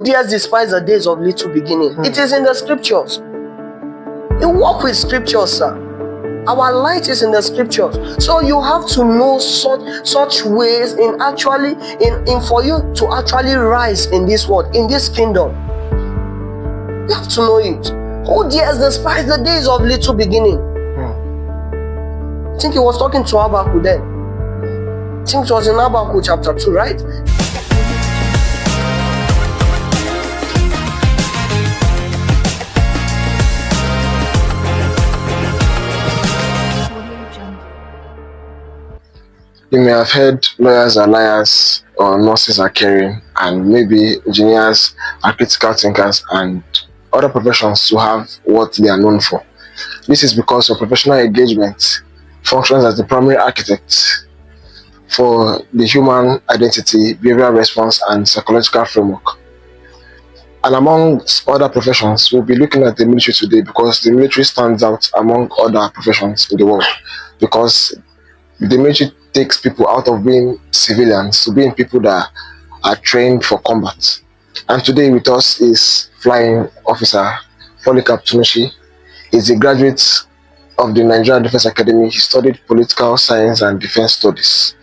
dares despise the days of little beginning? It is in the scriptures. You walk with scriptures, sir. Our light is in the scriptures. So you have to know such ways in for you to actually rise in this world, in this kingdom. You have to know it. Who dares despise the days of little beginning? I think he was talking to Habakkuk then. I think it was in Habakkuk chapter 2, right? You may have heard lawyers are liars, or nurses are caring, and maybe engineers are critical thinkers, and other professions to have what they are known for. This is because your professional engagement functions as the primary architect for the human identity, behavioral response, and psychological framework. And among other professions, we'll be looking at the military today because the military stands out among other professions in the world, because the military takes people out of being civilians to being people that are trained for combat. And today with us is Flying Officer Polycarp Tunushi. He's a graduate of the Nigerian Defense Academy. He studied political science and defense studies.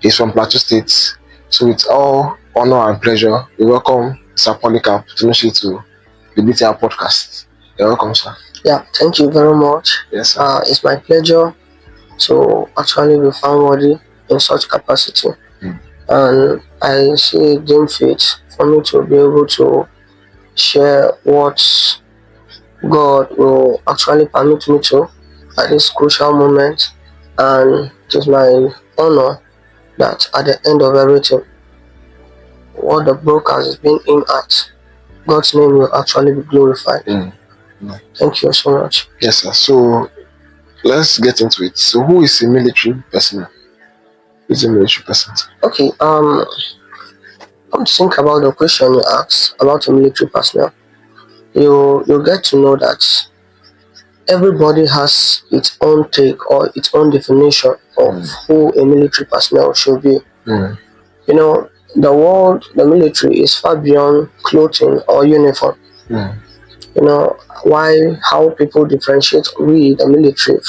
He's from Plateau State. So with all honor and pleasure, we welcome Sir Polycarp Tunushi to the BTR podcast. You're welcome, sir. Yeah, thank you very much. Yes, sir. It's my pleasure to actually be found worthy in such capacity. And I see it deemed fit for me to be able to share what God will actually permit me to at this crucial moment. And it is my honor that at the end of everything, what the broadcast is being aimed at, God's name will actually be glorified. Thank you so much. Yes, sir. So let's get into it. So who is a military personnel? Who is a military person? Okay, come to think about the question you asked about a military personnel. You get to know that everybody has its own take or its own definition of who a military personnel should be. You know, the military is far beyond clothing or uniform. You know, how people differentiate the military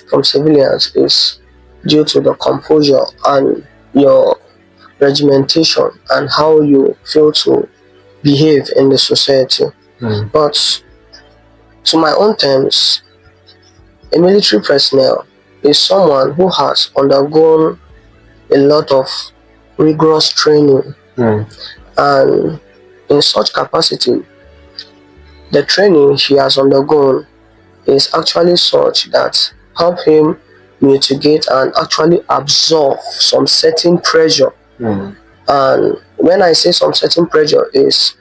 from civilians is due to the composure and your regimentation and how you feel to behave in the society. But to my own terms, a military personnel is someone who has undergone a lot of rigorous training, and in such capacity, the training he has undergone is actually such that help him mitigate and actually absorb some certain pressure. And when I say some certain pressure is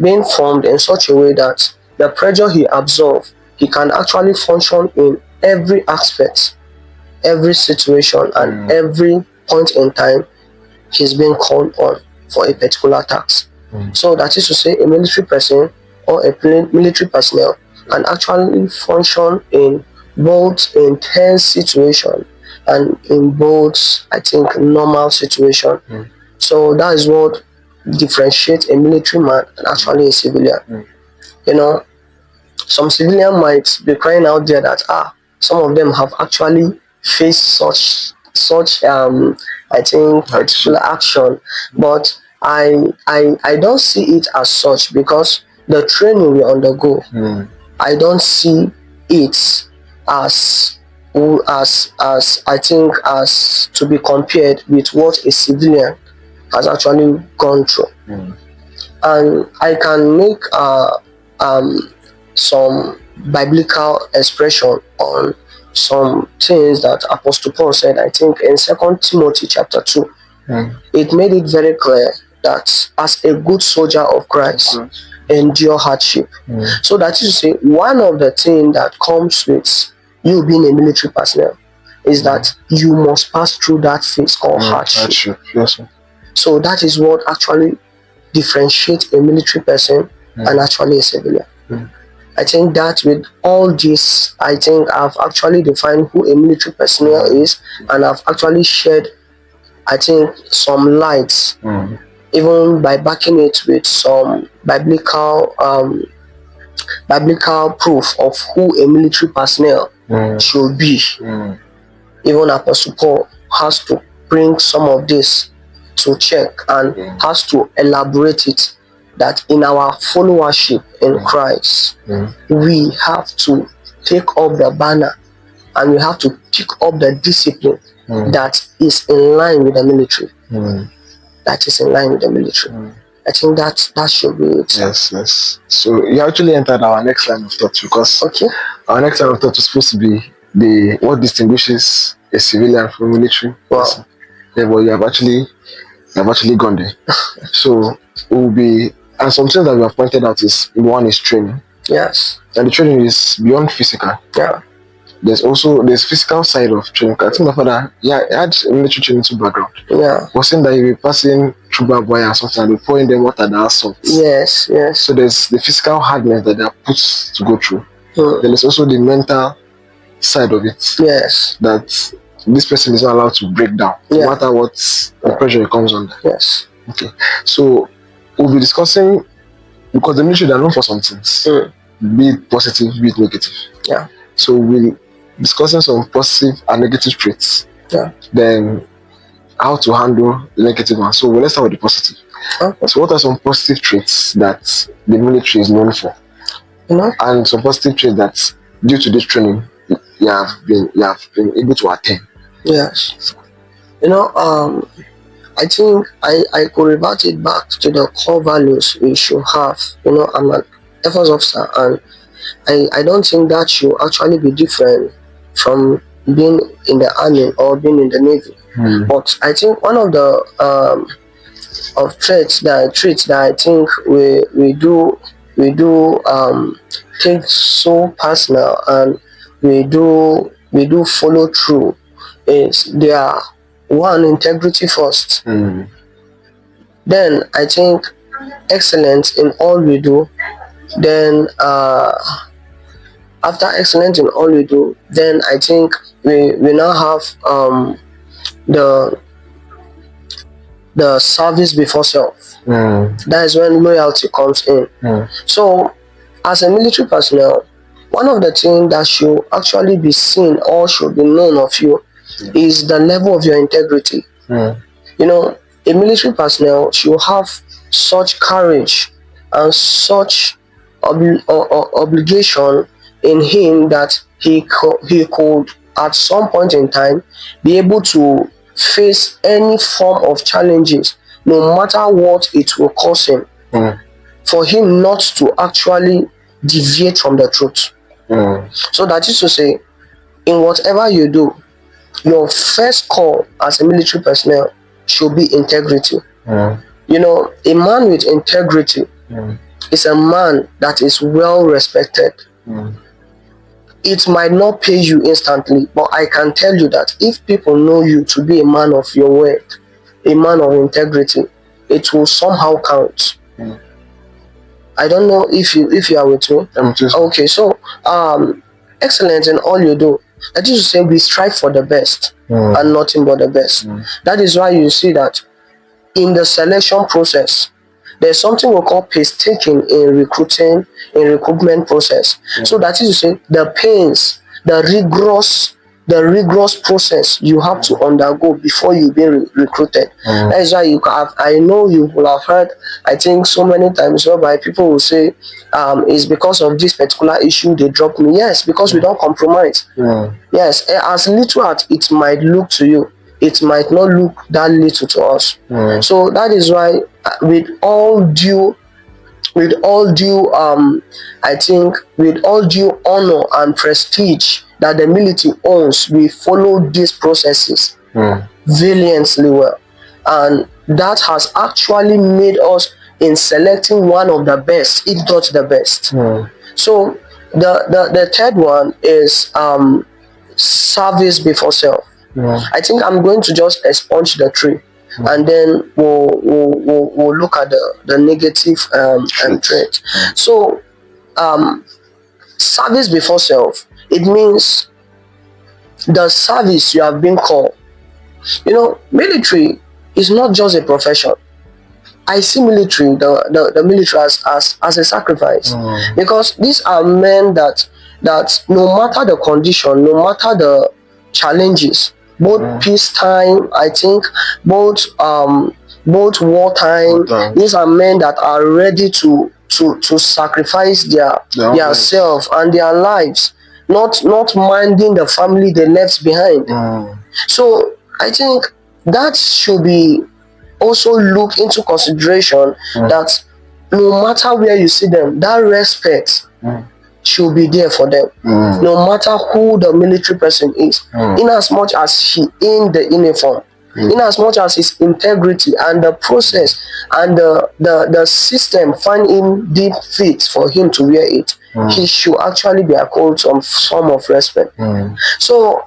being formed in such a way that the pressure he absorbs, he can actually function in every aspect, every situation, and every point in time he's being called on for a particular task. So that is to say, a military person or a military personnel can actually function in both intense situation and in both, I think, normal situation. So that is what differentiates a military man and actually a civilian. You know, some civilian might be crying out there that some of them have actually faced such I think particular action, but I don't see it as such, because the training we undergo, I don't see it as I think as to be compared with what a civilian has actually gone through. And I can make some biblical expression on some things that Apostle Paul said, I think in 2 Timothy chapter 2. It made it very clear that as a good soldier of Christ, endure hardship. So that is to say, one of the things that comes with you being a military personnel is that you must pass through that phase called hardship. Yes, sir. So that is what actually differentiates a military person and actually a civilian. I think that with all this, I think I've actually defined who a military personnel is, and I've actually shared I think, some lights, Mm. even by backing it with some biblical proof of who a military personnel Mm. should be. Mm. Even Apostle Paul has to bring some of this to check and has to elaborate it, that in our followership in Christ, we have to take up the banner and we have to pick up the discipline that is in line with the military. That is in line with the military. I think that should be it. Yes. So you actually entered our next line of thought, because Okay. our next line of thought is supposed to be the what distinguishes a civilian from a military person. Yeah, but you have actually gone there. So it will be, and something that we have pointed out is, one is training. Yes. And the training is beyond physical. Yeah. There's physical side of training. I think my father, he had military training to background. Yeah. Was saying that he will be passing through barbed wire and something, and they pouring them water that has salt. Yes. So there's the physical hardness that they are put to go through. Then there's also the mental side of it. Yes. That this person is not allowed to break down, no matter what the pressure it comes under. Yes. Okay. So we'll be discussing, because the military, they are known for some things, be it positive, be it negative. Yeah. So we'll be discussing some positive and negative traits. Yeah. Then how to handle the negative one. So let's start with the positive. Okay. So what are some positive traits that the military is known for? And some positive traits that, due to this training, you have been able to attain. Yes. I think I could revert it back to the core values we should have. I'm an Air Force officer, and I don't think that should actually be different from being in the army or being in the navy. But I think one of the traits that I think we do take so personal, and we do follow through, is their one, integrity first. Then I think excellence in all we do. Then after excellence in all we do, then I think we now have the service before self. That is when loyalty comes in. So as a military personnel, one of the things that should actually be seen or should be known of you is the level of your integrity. A military personnel should have such courage and such obligation in him that he could at some point in time be able to face any form of challenges, no matter what it will cost him, for him not to actually deviate from the truth. So that is to say, in whatever you do, your first call as a military personnel should be integrity. A man with integrity is a man that is well respected. It might not pay you instantly, but I can tell you that if people know you to be a man of your word, a man of integrity, it will somehow count. I don't know if you are with me. Okay, so excellence in all you do. That is to say, we strive for the best and nothing but the best. That is why you see that in the selection process, there's something we call pace-taking in recruitment process. So that is to say, the pains, the rigorous process you have to undergo before you be recruited. That is why I know you will have heard, I think so many times, whereby people will say, it's because of this particular issue they dropped me. Yes, because we don't compromise. Yes, as little as it might look to you, it might not look that little to us. So that is why, with all due honor and prestige that the military owns, we follow these processes valiantly well, and that has actually made us in selecting one of the best, if not the best. So the third one is service before self. I think I'm going to just expunge the three, and then we'll look at the negative trait. So service before self, it means the service you have been called military is not just a profession. I see military, the military as a sacrifice, because these are men that no matter the condition, no matter the challenges, both peacetime, I think, both wartime, these are men that are ready to sacrifice their self and their lives, not minding the family they left behind. So I think that should be also look into consideration, that no matter where you see them, that respect should be there for them, no matter who the military person is, in as much as he in the uniform, in as much as his integrity and the process and the system find him deep fit for him to wear it, he should actually be accorded some form of respect. So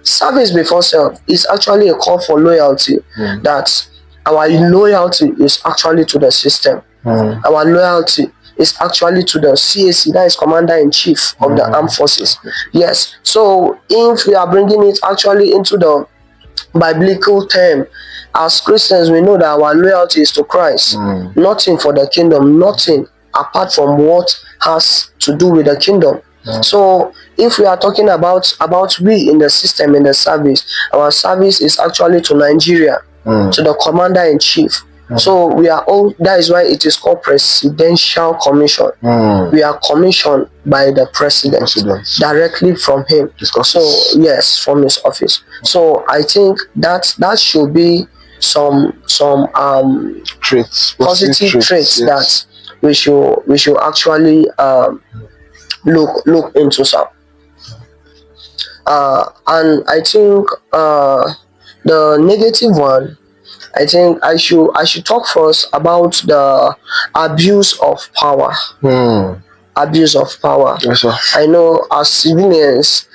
service before self is actually a call for loyalty, that our loyalty is actually to the system. Our loyalty is actually to the CAC, that is Commander-in-Chief of the Armed Forces. Yes. So if we are bringing it actually into the biblical term, as Christians, we know that our loyalty is to Christ. Nothing for the kingdom, nothing apart from what has to do with the kingdom. So if we are talking about we in the system, in the service, our service is actually to Nigeria, to the Commander-in-Chief. So we are all, that is why it is called Presidential Commission. We are commissioned by the president directly from him. So yes, from his office. So I think that should be some traits, positive traits, yes, that we should actually look into some. And I think the negative one, I think I should talk first about the abuse of power. Abuse of power. Yes, sir. I know as civilians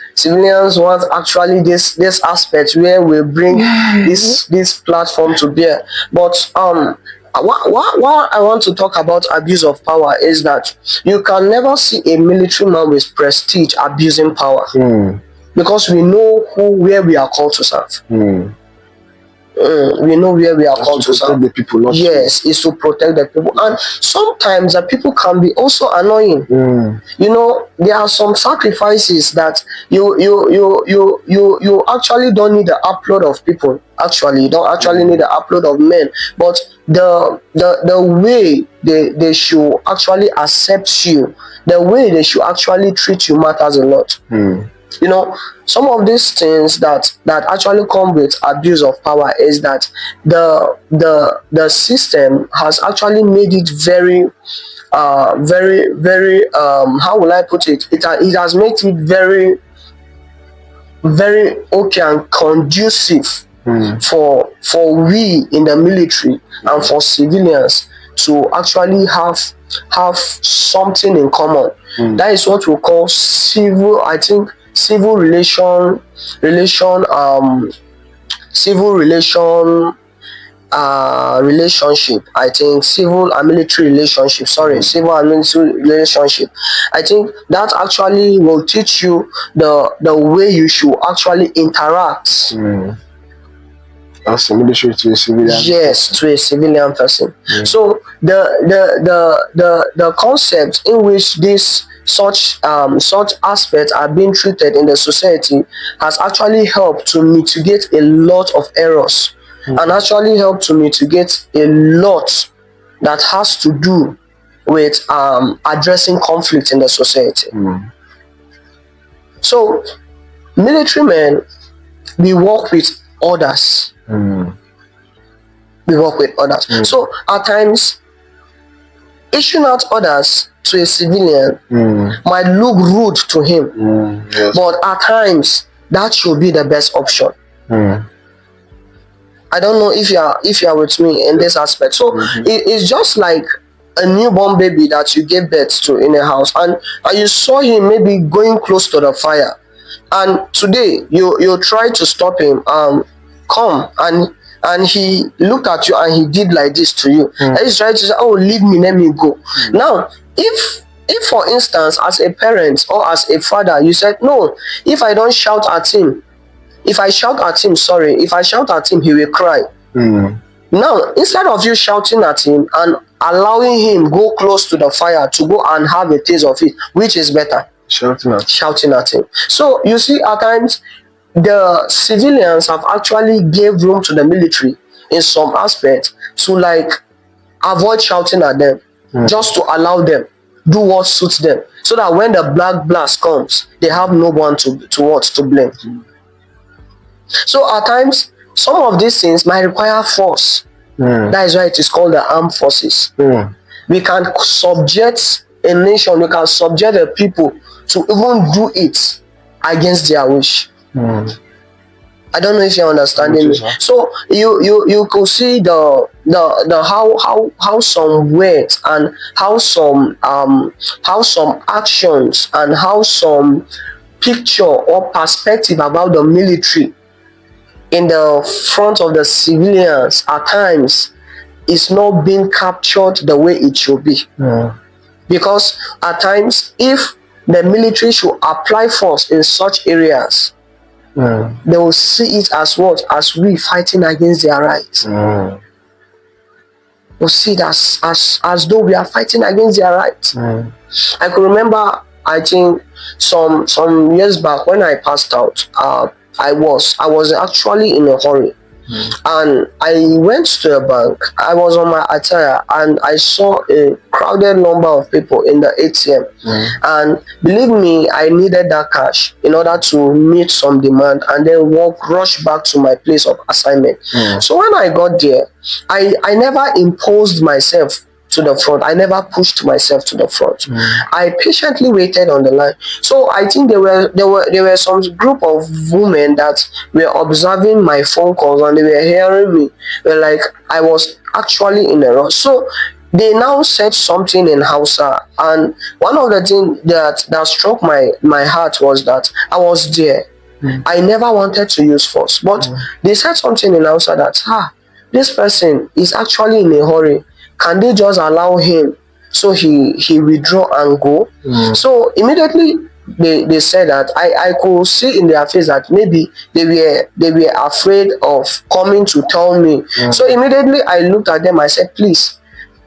want actually this aspect where we bring this platform to bear. But what I want to talk about abuse of power is that you can never see a military man with prestige abusing power, because we know where we are called to serve. We know where we are called to serve. The people, not yes, is to protect the people. And sometimes the people can be also annoying. There are some sacrifices that you actually don't need the upload of people. Actually, you don't actually need the upload of men, but the way they should actually accept you, the way they should actually treat you matters a lot. Some of these things that actually come with abuse of power is that the system has actually made it very very how will I put it? It has made it very very okay and conducive for we in the military and for civilians to actually have something in common. That is what we call civil, I think, civil relation relationship, I think, civil and military relationship, civil and military relationship. I think that actually will teach you the way you should actually interact. As a military to a civilian. Yes, to a civilian person. So the concept in which this such aspects are being treated in the society has actually helped to mitigate a lot of errors, and actually helped to mitigate a lot that has to do with addressing conflict in the society. So military men, we work with others. We work with others. So at times, issuing out orders to a civilian might look rude to him, Yes. but at times that should be the best option. I don't know if you are with me in this aspect. So it's just like a newborn baby that you gave birth to in a house, and you saw him maybe going close to the fire, and today you try to stop him, come, and he looked at you and he did like this to you, and he's trying to say, oh, leave me, let me go. Now if for instance, as a parent or as a father, you said, no, if I don't shout at him, If I shout at him, sorry, if I shout at him, he will cry. Now, instead of you shouting at him and allowing him go close to the fire to go and have a taste of it, which is better? Shouting at him. So you see, at times the civilians have actually gave room to the military in some aspects to like avoid shouting at them, just to allow them do what suits them, so that when the black blast comes, they have no one to blame. So at times, some of these things might require force. That is why it is called the armed forces. We can subject a nation, we can subject the people to even do it against their wish. I don't know if you're understanding me. So you could see the how some words and how some actions and how some picture or perspective about the military in the front of the civilians at times is not being captured the way it should be. Because at times, if the military should apply force in such areas, they will see it as what? As we fighting against their rights. We'll see it as though we are fighting against their rights. I could remember, I think some years back when I passed out, I was actually in a hurry. And I went to a bank. I was on my attire and I saw a crowded number of people in the ATM. And believe me, I needed that cash in order to meet some demand and then rush back to my place of assignment. So when I got there, I never imposed myself to the front. I never pushed myself to the front. I patiently waited on the line. So I think there were some group of women that were observing my phone calls and they were hearing me. They're like, I was actually in a rush. So they now said something in Hausa, and one of the things that struck my heart was that I was there. I never wanted to use force, but they said something in Hausa that this person is actually in a hurry. Can they just allow him so he withdraw and go? So immediately they said that I could see in their face that maybe they were afraid of coming to tell me. So immediately I looked at them. I said, please,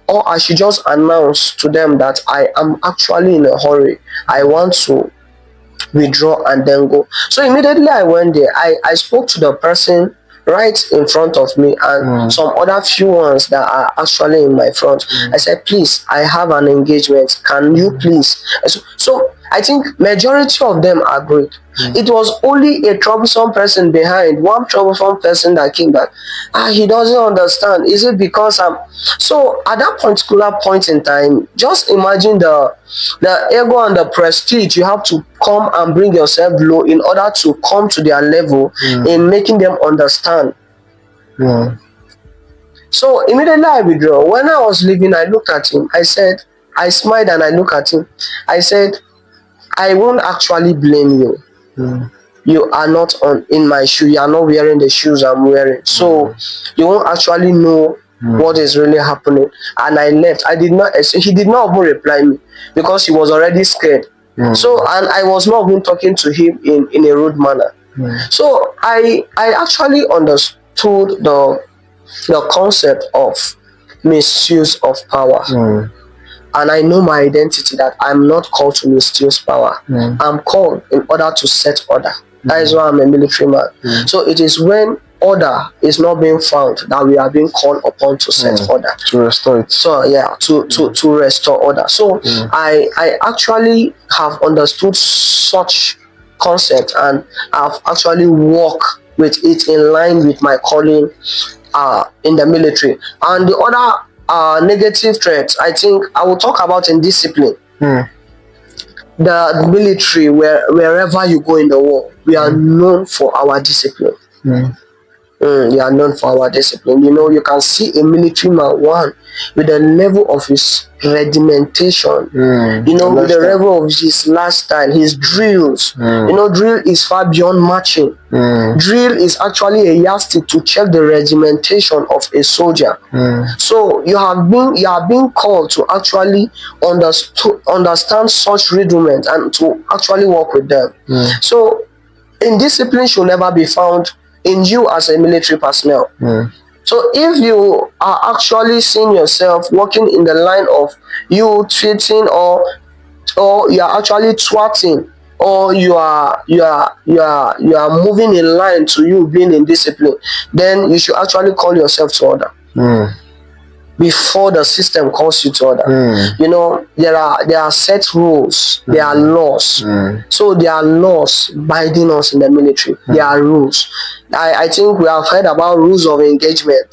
or I should just announce to them that I am actually in a hurry. I want to withdraw and then go. So immediately I went there. I spoke to the person right in front of me and some other few ones that are actually in my front. I said, please, I have an engagement. Can you please? So I think majority of them agreed. It was only a troublesome person behind, one troublesome person that came back. He doesn't understand. Is it because I'm... So at that particular point in time, just imagine the ego and the prestige you have to come and bring yourself low in order to come to their level in making them understand. So immediately I withdraw. When I was leaving, I looked at him. I said, I smiled and I looked at him. I said, I won't actually blame you. You are not in my shoe. You are not wearing the shoes I'm wearing. So you won't actually know what is really happening. And I left. He did not even reply me because he was already scared. So, and I was not even talking to him in a rude manner. So I actually understood the concept of misuse of power. And I know my identity, that I'm not called to misuse power. I'm called in order to set order. That is why I'm a military man. So it is when order is not being found that we are being called upon to set order. To restore it. So yeah, to restore order. So I actually have understood such concept and I've actually worked with it in line with my calling in the military. And the other negative traits I think I will talk about in discipline. The military, wherever you go in the world, we are known for our discipline. We are known for our discipline. You know, you can see a military man, one, with the level of his regimentation, you know, with the level of his lifestyle, his drills. You know, drill is far beyond marching. Drill is actually a yardstick to check the regimentation of a soldier. So you are being called to actually understand such rudiments and to actually work with them. So indiscipline should never be found in you as a military personnel. So if you are actually seeing yourself working in the line of you treating, or you are actually twatting, or you are moving in line to you being in discipline, then you should actually call yourself to order before the system calls you to order. You know, there are set rules, there are laws. So there are laws binding us in the military. There are rules. I think we have heard about rules of engagement.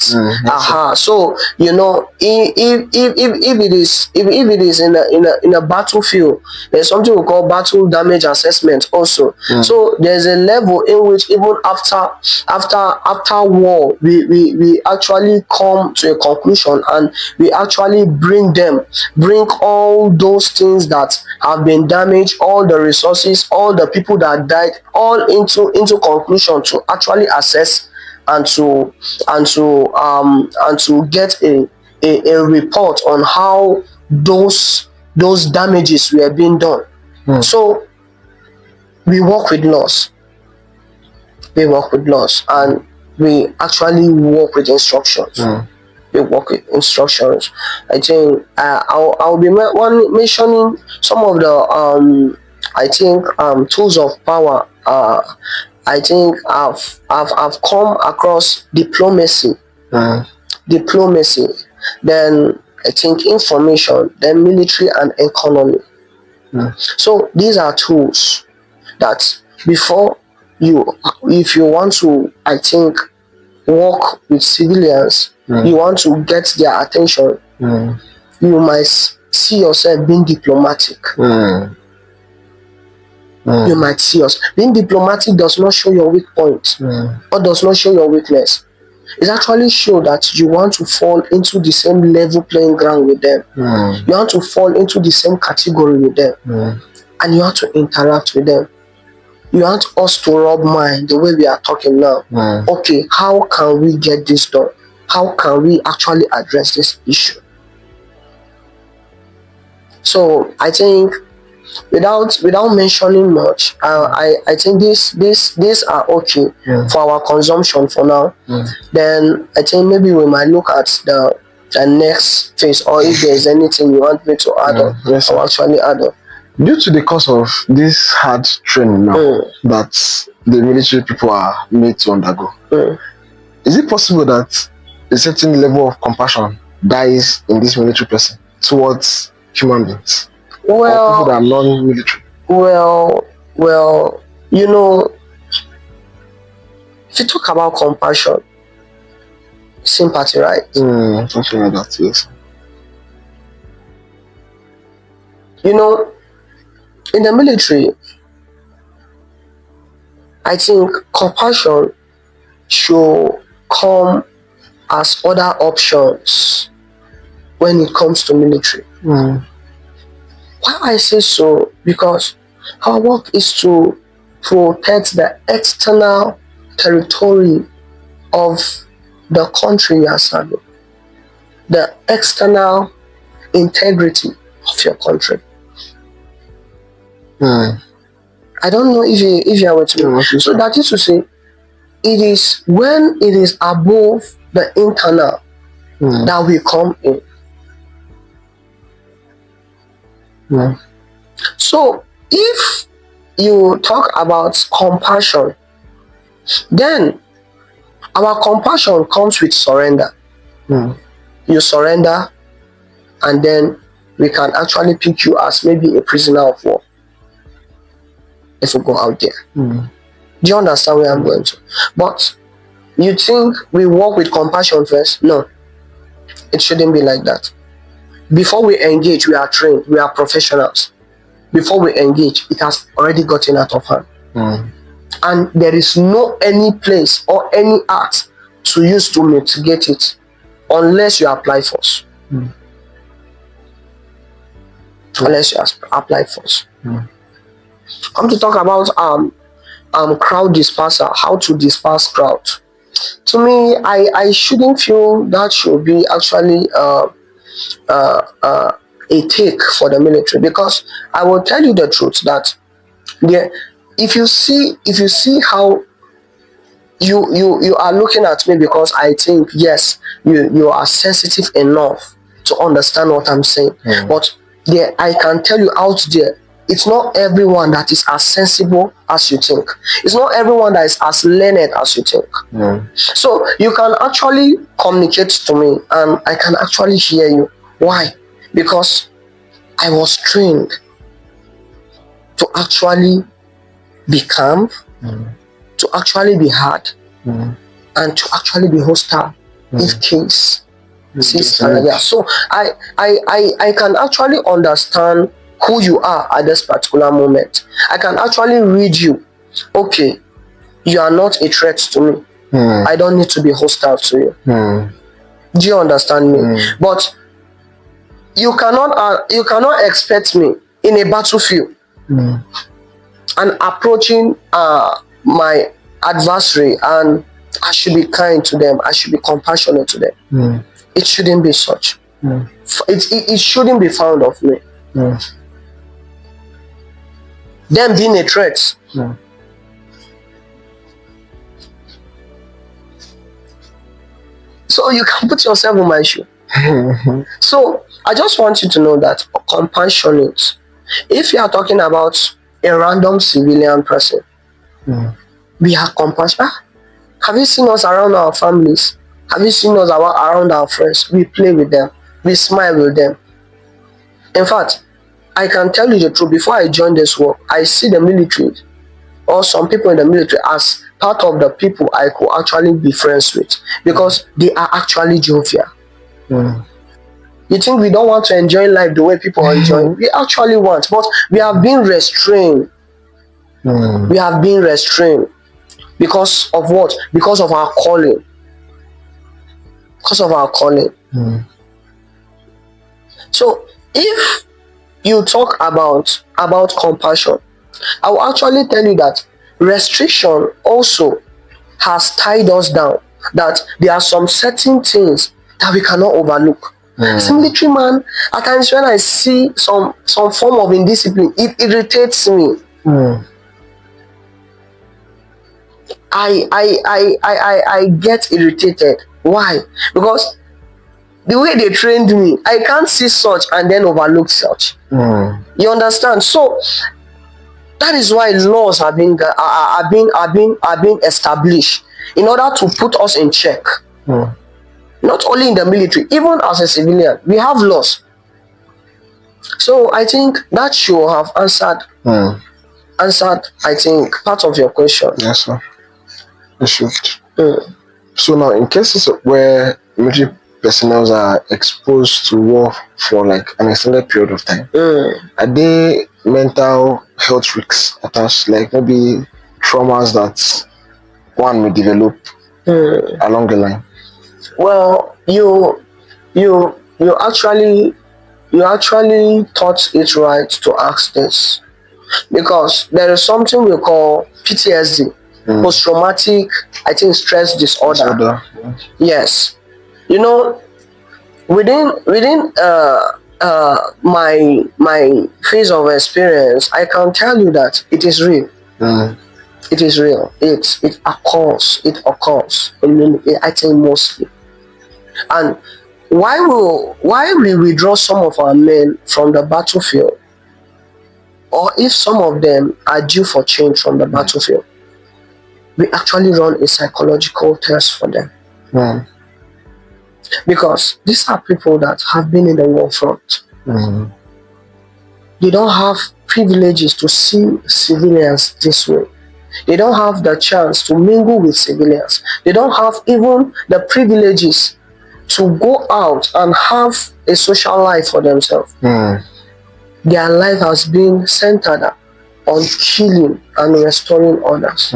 So you know, if it is in a battlefield, there's something we call battle damage assessment also. So there's a level in which even after war, we actually come to a conclusion, and we actually bring all those things that have been damaged, all the resources, all the people that died, all into conclusion to actually assess and to get a report on how those damages were being done. So we work with laws. And we actually work with instructions. We work with instructions. I think I'll be mentioning some of the tools of power. I think I've come across diplomacy. Then I think information, then military and economy. So these are tools that before if you want to, I think, work with civilians, you want to get their attention, you must see yourself being diplomatic. You might see us being diplomatic does not show your weak point, or does not show your weakness. It actually shows that you want to fall into the same level playing ground with them. You want to fall into the same category with them, and you want to interact with them. You want us to rub mind the way we are talking now. Okay, how can we get this done? How can we actually address this issue? So I think without mentioning much, I think these are okay for our consumption for now. Then I think maybe we might look at the next phase, or if there's anything you want me to add on, I'll actually add on. Due to the course of this hard training now that the military people are made to undergo, is it possible that a certain level of compassion dies in this military person towards human beings? Or people that are non-military? Well, you know, if you talk about compassion, sympathy, right? Something like that, yes. You know, in the military, I think compassion should come as other options when it comes to military. Why I say so? Because our work is to protect the external territory of the country you are serving, the external integrity of your country. I don't know if you are with me. So that is to say, it is when it is above the internal that we come in. So if you talk about compassion, then our compassion comes with surrender. You surrender, and then we can actually pick you as maybe a prisoner of war if we go out there. Do you understand where I'm going to? But you think we work with compassion first? No, it shouldn't be like that. Before we engage, we are trained, we are professionals. Before we engage, it has already gotten out of hand. And there is no any place or any art to use to mitigate it unless you apply force. Unless you apply force. I'm to talk about crowd disperser, how to disperse crowd. To me, I shouldn't feel that should be actually a take for the military, because I will tell you the truth that if you see how you are looking at me, because I think yes, you are sensitive enough to understand what I'm saying. But there, I can tell you out there, it's not everyone that is as sensible as you think. It's not everyone that is as learned as you think. So you can actually communicate to me and I can actually hear you. Why? Because I was trained to actually be calm, to actually be hard, and to actually be hostile if case. Yeah. So I can actually understand who you are at this particular moment. I can actually read you. Okay, you are not a threat to me. I don't need to be hostile to you. Do you understand me? But you cannot expect me in a battlefield and approaching my adversary, and I should be kind to them, I should be compassionate to them. It shouldn't be such. It shouldn't be found of me. Them being a threat. So you can put yourself in my shoe. So I just want you to know that compassionate. If you are talking about a random civilian person, we are compassionate. Have you seen us around our families? Have you seen us around our friends? We play with them. We smile with them. In fact, I can tell you the truth. Before I joined this work, I see the military or some people in the military as part of the people I could actually be friends with, because they are actually jovial. You think we don't want to enjoy life the way people are enjoying? We actually want, but we have been restrained. We have been restrained because of what? Because of our calling. Because of our calling. So if you talk about compassion, I will actually tell you that restriction also has tied us down, that there are some certain things that we cannot overlook. As a military man, at times when I see some form of indiscipline, it irritates me. I get irritated. Why? Because the way they trained me, I can't see such and then overlook such. You understand? So that is why laws are being established in order to put us in check. Not only in the military, even as a civilian, we have laws. So I think that should have answered. I think part of your question. Yes, sir. It should. So now, in cases where military personnel are exposed to war for like an extended period of time, are they mental health risks attached, like maybe traumas that one may develop along the line? Well, you actually thought it right to ask this, because there is something we call PTSD, post-traumatic, I think, stress disorder. Yes, you know, within my phase of experience, I can tell you that it is real. It is real. It occurs. I think mostly. And why we withdraw some of our men from the battlefield, or if some of them are due for change from the battlefield, we actually run a psychological test for them. Because these are people that have been in the war front. They don't have privileges to see civilians this way. They don't have the chance to mingle with civilians. They don't have even the privileges to go out and have a social life for themselves. Their life has been centered on killing and restoring others.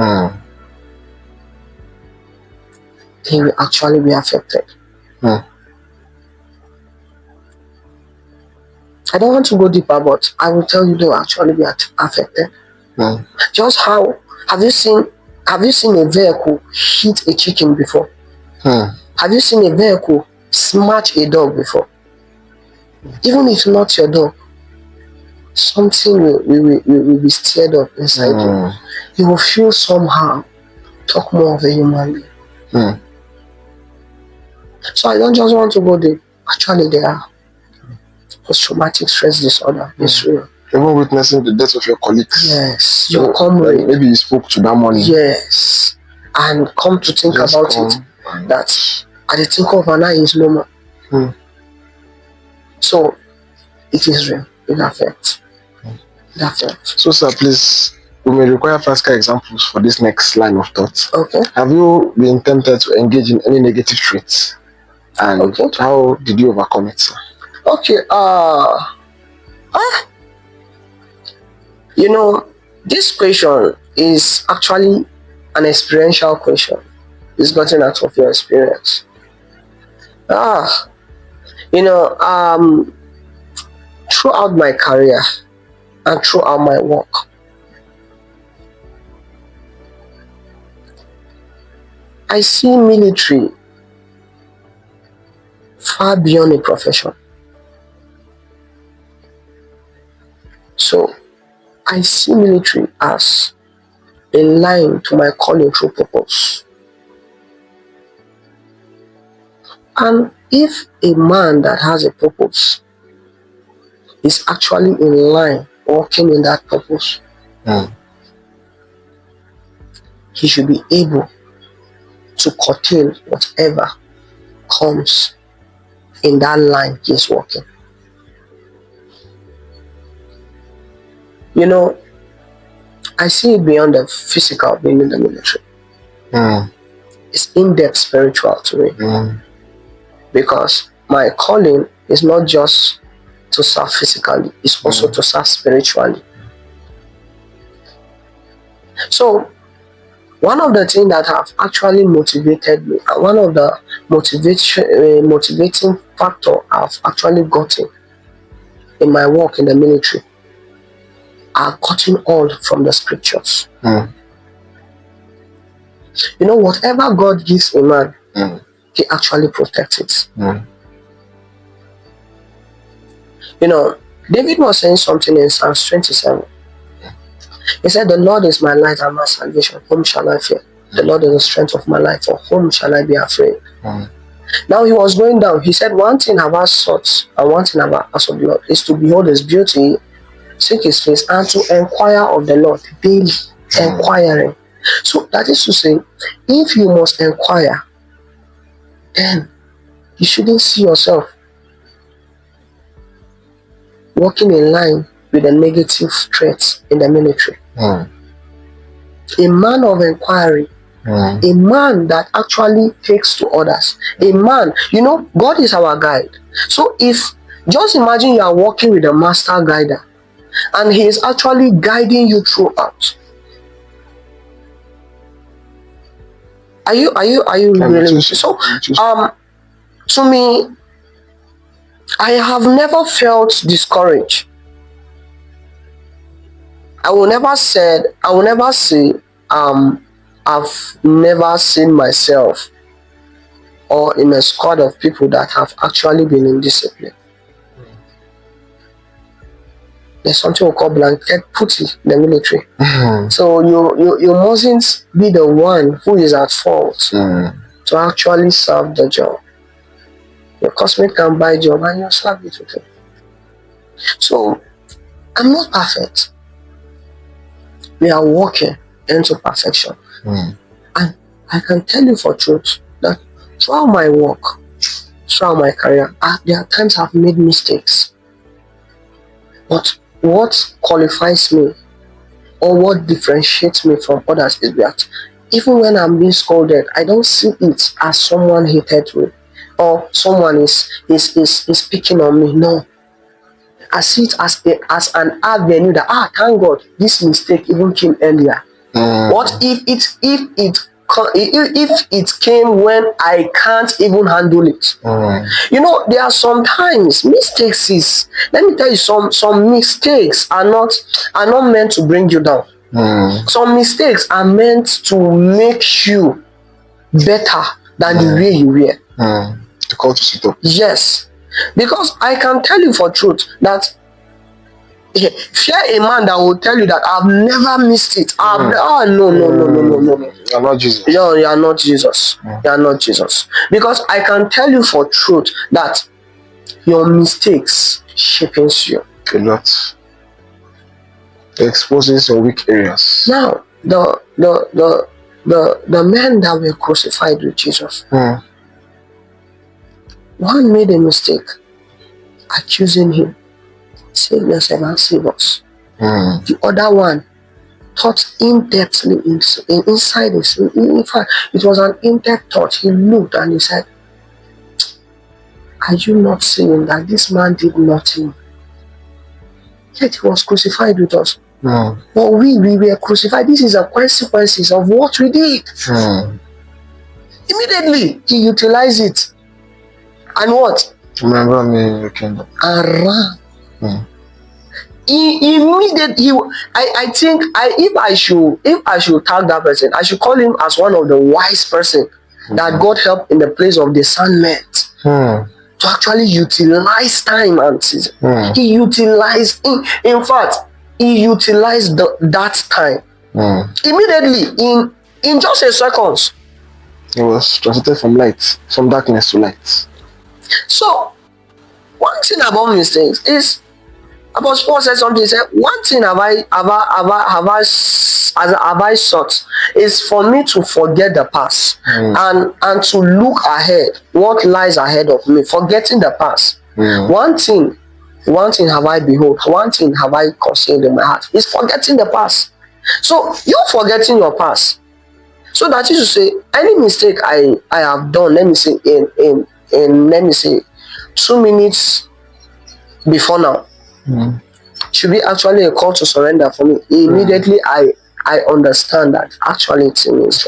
They will actually be affected. I don't want to go deeper, but I will tell you they will actually be affected. Just how have you seen a vehicle hit a chicken before? Have you seen a vehicle smash a dog before? Even if not your dog, something will be stirred up inside you. you will feel somehow, talk more of a human being. Mm. So I don't just want to go there. Actually, they are. Post-traumatic stress disorder is real. Even witnessing the death of your colleagues. Yes, your comrade. Maybe you spoke to that morning. Yes, and come to think Just about come it, that at the think of an eye is normal. So it is real. It affects. It affects. So, sir, please, we may require practical examples for this next line of thought. Okay. Have you been tempted to engage in any negative traits? And how did you overcome it, sir? Okay. This question is actually an experiential question. It's gotten out of your experience. Throughout my career and throughout my work, I see military far beyond a profession. So I see military as a line to my calling through purpose. And if a man that has a purpose is actually in line working in that purpose, he should be able to curtail whatever comes in that line he is working. I see it beyond the physical being in the military. It's in-depth spiritual to me. Because my calling is not just to serve physically, it's also to serve spiritually. So one of the things that have actually motivated me, and one of the motivating factor I've actually gotten in my work in the military are gotten all from the scriptures. Whatever God gives a man, he actually protects it. David was saying something in Psalms 27. He said, "The Lord is my light and my salvation. Whom shall I fear? The Lord is the strength of my life. For whom shall I be afraid?" Now he was going down. He said, "One thing have I sought, and one thing have I asked of the Lord, is to behold his beauty, seek his face, and to inquire of the Lord daily." Inquiring. So that is to say, if you must inquire, then you shouldn't see yourself working in line with the negative threats in the military. A man of inquiry, a man that actually takes to others, a man, God is our guide. So if, just imagine you are working with a master guider and he is actually guiding you throughout. Are you really? So to me, I have never felt discouraged. I will never say I've never seen myself or in a squad of people that have actually been in discipline. There's something we call blanket putty in the military. So you mustn't be the one who is at fault to actually serve the job. Your classmate can buy a job and you serve it with him. So I'm not perfect. We are walking into perfection. And I can tell you for truth that throughout my work, throughout my career, there are times I've made mistakes. But what qualifies me or what differentiates me from others is that even when I'm being scolded, I don't see it as someone hated me or someone is picking on me. No. I see it as an avenue that, thank God, this mistake even came earlier. What if it came when I can't even handle it? There are sometimes mistakes is, let me tell you, some mistakes are not meant to bring you down. Some mistakes are meant to make you better than the way you were. To call to sit up. Yes, because I can tell you for truth that Fear a man that will tell you that I've never missed it. No, no, no, no, no, no, no. You're not Jesus. No, you are not Jesus. You are not Jesus. Because I can tell you for truth that your mistakes shapes you. A lot. It exposes your weak areas. Now, the men that were crucified with Jesus, one made a mistake, accusing him, save yourself and save us. The other one thought in-depthly inside his. In fact, it was an in-depth thought. He looked and he said, are you not saying that this man did nothing? Yet he was crucified with us. But we were crucified. This is a consequences of what we did. Immediately, he utilized it. And what? Remember me in your kingdom. And ran. He immediately, I think, if I should tag that person, I should call him as one of the wise person that God helped in the place of discernment to actually utilize time and season. He utilized, in fact, he utilized that time immediately in just a second. It was translated from darkness to light. So, one thing about mistakes is, Apostle Paul said something. He said, one thing have I sought is for me to forget the past and to look ahead, what lies ahead of me, forgetting the past. One thing have I behold, one thing have I concealed in my heart, is forgetting the past. So you're forgetting your past. So that is to say, any mistake I have done, let me say in let me say 2 minutes before now, should be actually a call to surrender for me. Immediately I understand that actually it means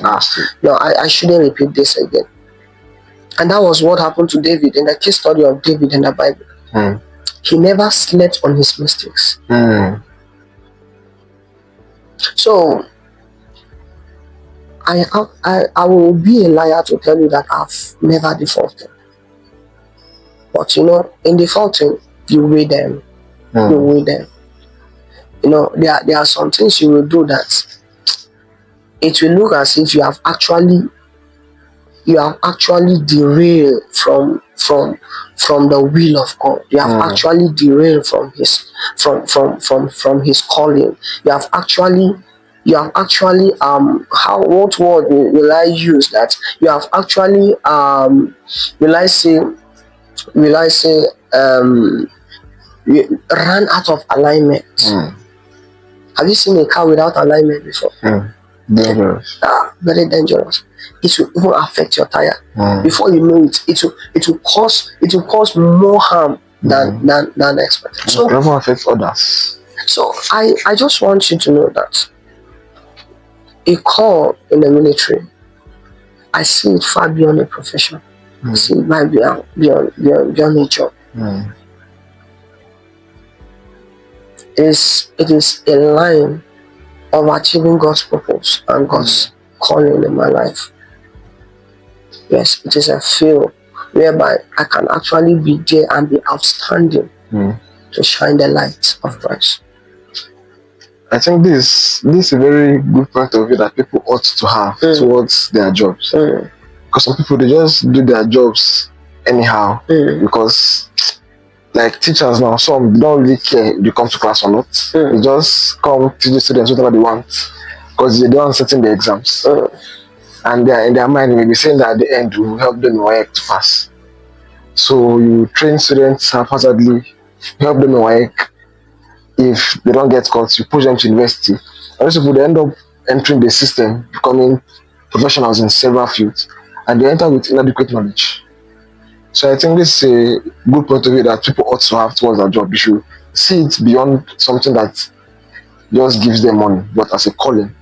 no, I shouldn't repeat this again. And that was what happened to David in the case study of David in the Bible. He never slept on his mistakes. So I will be a liar to tell you that I've never defaulted. But in defaulting, you weigh them. You weigh them. There are some things you will do that it will look as if you have actually derailed from the will of God. You have actually derailed from his calling. You have actually what word will I use that? You have actually you ran out of alignment. Have you seen a car without alignment before? Dangerous. Very dangerous. It will even affect your tire. Before you know it, it will cause more harm than expected. So it even affects others. So I just want you to know that a call in the military, I see it far beyond a profession. I see it beyond a job. It is a line of achieving God's purpose and God's calling in my life. Yes, it is a field whereby I can actually be there and be outstanding to shine the light of Christ. I think this is a very good point of view that people ought to have towards their jobs. Because some people, they just do their jobs anyhow because like teachers now, some don't really care if they come to class or not. They just come teach the students whatever they want because they don't setting the exams. And in their mind, they may be saying that at the end will help them WAEC to pass. So you train students haphazardly, help them WAEC. If they don't get caught, you push them to university. And those people, they end up entering the system, becoming professionals in several fields, and they enter with inadequate knowledge. So I think this is a good point of view that people ought to have towards their job. You should see it beyond something that just gives them money, but as a calling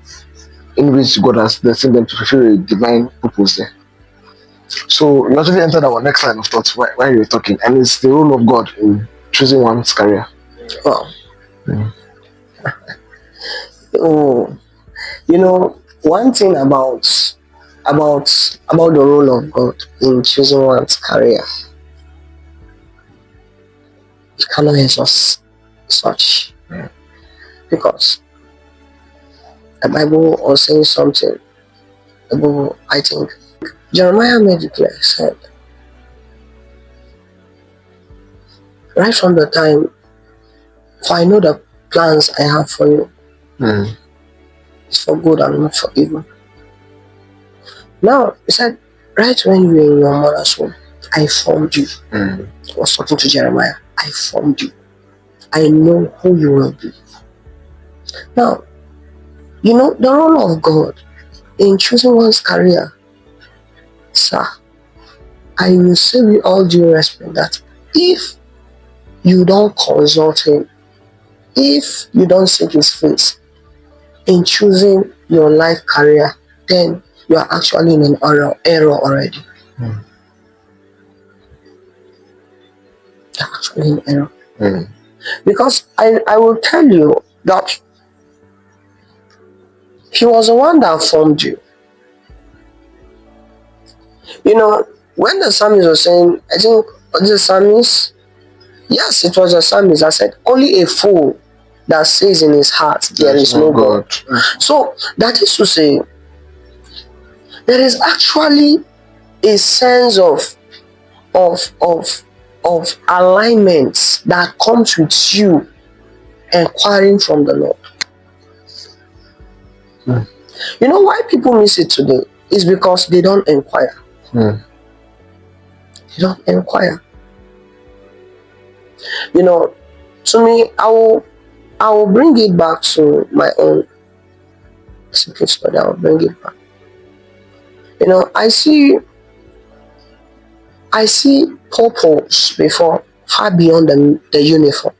in which God has destined them to fulfill a divine purpose there. So we actually entered our next line of thoughts while you were talking, and it's the role of God in choosing one's career. Wow. One thing about the role of God in choosing one's career, you cannot exhaust such. Because the Bible was saying something. The Bible, I think, Jeremiah made it clear, said, right from the time, for I know the plans I have for you. It's for good and not for evil. Now, he said, right when you were in your mother's womb, I formed you. He was talking to Jeremiah. I formed you. I know who you will be. Now, you know, the role of God in choosing one's career, sir, I will say with all due respect that if you don't consult him, if you don't seek his face in choosing your life career, then you are actually in an error already. You're actually in error. Because I will tell you that he was the one that formed you. You know, when the psalmist was saying, I think, was the psalmist? Yes, it was a psalmist that said, only a fool that says in his heart, there is no God. So, that is to say, there is actually a sense of alignment that comes with you inquiring from the Lord. You know why people miss it today? Is because they don't inquire. They don't inquire. You know, to me, I will bring it back to my own secret study. I will bring it back. You know, I see purpose before, far beyond the uniform.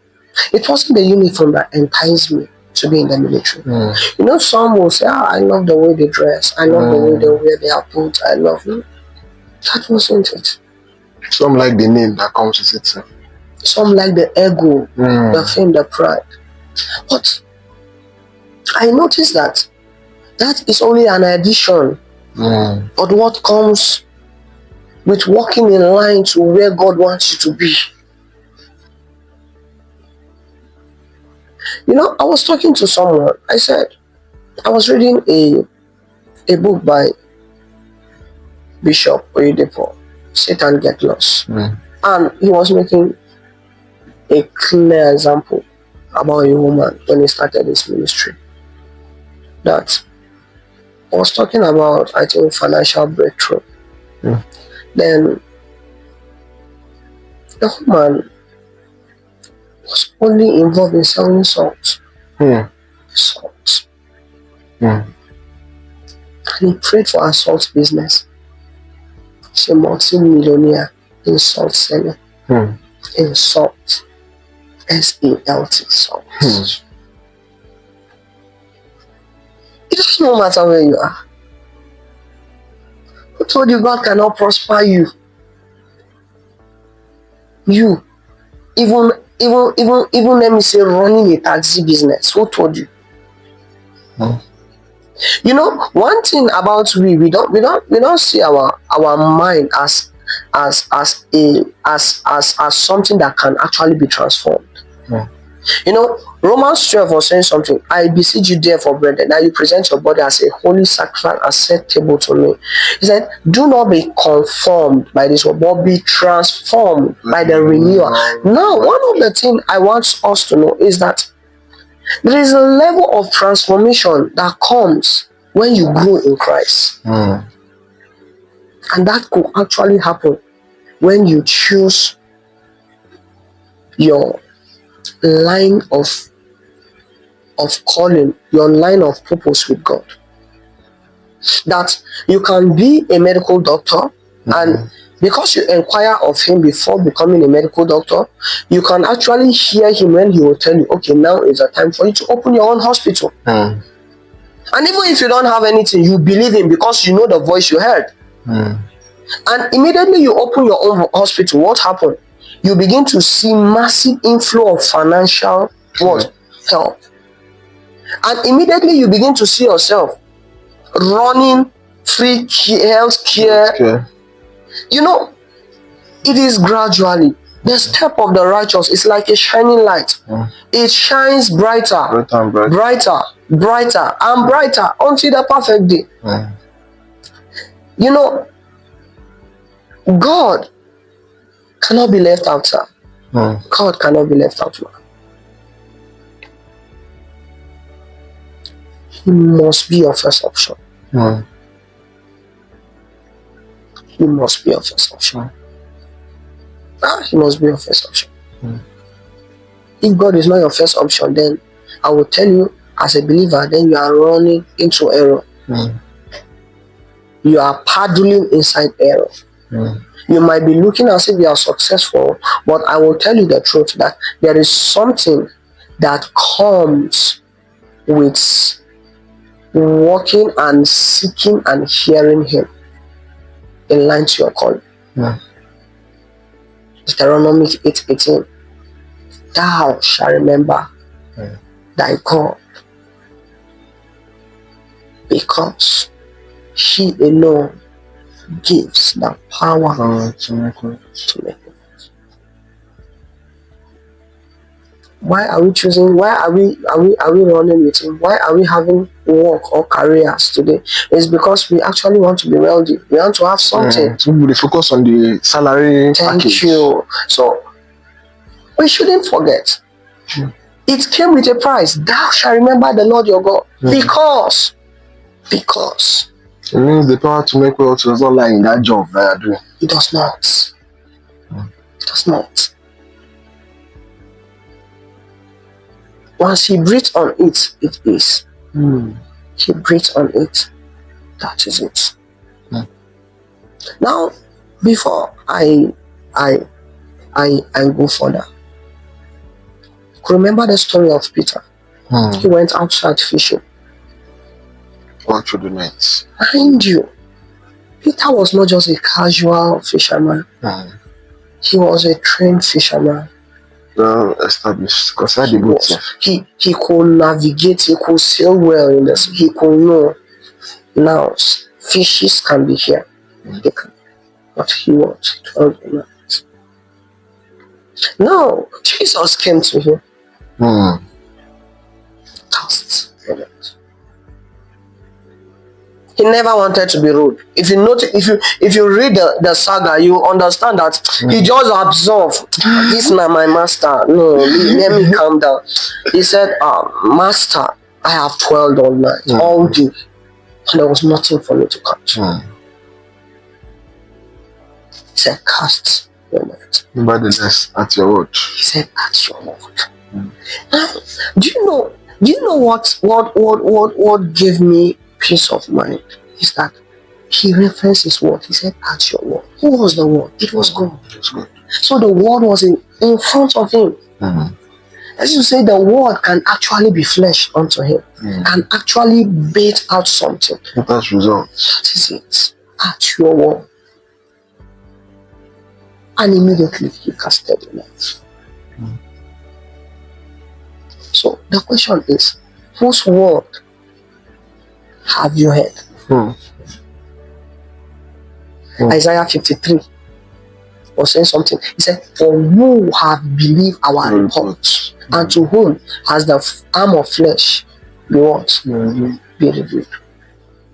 It wasn't the uniform that enticed me to be in the military. You know, some will say, I love the way they dress, I love the way they wear their boots, I love them. That wasn't it. Some like the name that comes with it. Some like the ego, the fame, the pride. But I noticed that is only an addition. But what comes with walking in line to where God wants you to be. You know, I was talking to someone. I said, I was reading a book by Bishop Oyedepo, Satan Get Lost. And he was making a clear example about a woman when he started his ministry. That I was talking about, I think, financial breakthrough. Then the woman was only involved in selling salt. Salt. And he prayed for her salt business. She's a multi-millionaire in salt selling. In salt. S-A-L-T, salt. It doesn't no matter where you are. Who told you God cannot prosper you? You, even let me say running a taxi business. Who told you? You know, one thing about we don't see our mind as something that can actually be transformed. You know, Romans 12 was saying something. I beseech you therefore, brethren, that you present your body as a holy sacrifice acceptable to me. He said, do not be conformed by this word, but be transformed by the renewal. Now, one of the things I want us to know is that there is a level of transformation that comes when you grow in Christ. And that could actually happen when you choose your line of calling, your line of purpose with God. That you can be a medical doctor, and because you inquire of him before becoming a medical doctor, you can actually hear him when he will tell you, okay, now is the time for you to open your own hospital. And even if you don't have anything, you believe him because you know the voice you heard. And immediately you open your own hospital, what happened? You begin to see massive inflow of financial help. And immediately you begin to see yourself running free health care. You know, it is gradually. The step of the righteous is like a shining light. It shines brighter, Brighter and brighter. brighter, brighter, and brighter until the perfect day. You know, God cannot be left out, sir. God cannot be left out, man. He must be your first option. He must be your first option. He must be your first option. If God is not your first option, then I will tell you, as a believer, then you are running into error. You are paddling inside error. You might be looking as if you are successful, but I will tell you the truth that there is something that comes with walking and seeking and hearing Him in line to your calling. Deuteronomy 8:18. Thou shalt remember thy God, because He alone gives the power to make it. Why are we choosing? Why are we running with Him? Why are we having work or careers today? It's because we actually want to be wealthy. We want to have something. We focus on the salary Thank package. you. So we shouldn't forget. It came with a price. Thou shalt remember the Lord your God. Because it means the power to make wealth does not lie in that job that you're doing. it does not. It does not. Once He breathes on it, it is. He breathes on it. That is it. Now, before I go further, remember the story of Peter. He went outside fishing. What through the nets. Mind you, Peter was not just a casual fisherman. He was a trained fisherman. Well established. Because I did He could navigate, he could sail well in the sea, he could know. Now, fishes can be here. They can. But he was 12 nights. Now, Jesus came to him. Cast the net. He never wanted to be rude. If you notice, if you read the saga, you understand that he just absorbed. This is not my master. No, let me calm down. He said, Master, I have toiled all night, all day, and there was nothing for me to catch. He said, cast your net. Nevertheless, at your word. He said, at your word. Now, do you know what gave me peace of mind is that he referenced his word. He said, at your word. Who was the word? It was God. So the word was in front of him. As you say, the word can actually be flesh unto him, can actually bait out something. That's results. That is it. At your word. And immediately he casted the net. So the question is, whose word have you heard? Isaiah 53 was saying something. He said, for who have believed our report, and to whom has the arm of flesh be what? Be revealed.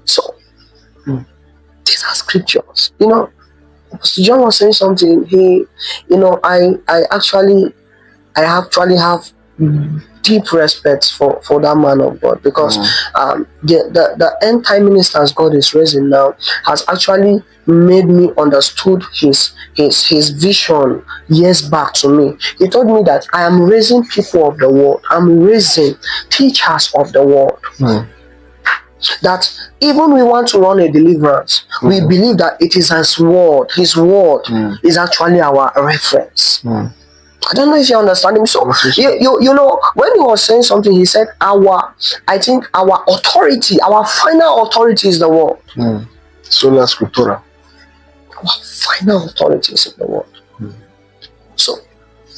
So these are scriptures. You know, Pastor John was saying something. I actually have deep respect for that man of God, because the end time ministers God is raising now has actually made me understood his vision years back to me. He told me that I am raising people of the world. I'm raising teachers of the world. That even we want to run a deliverance, we believe that it is his word is actually our reference. I don't know if you understand him. So you know, when he was saying something, he said I think our authority, our final authority is the word. Sola scriptura. Our final authority is in the word. So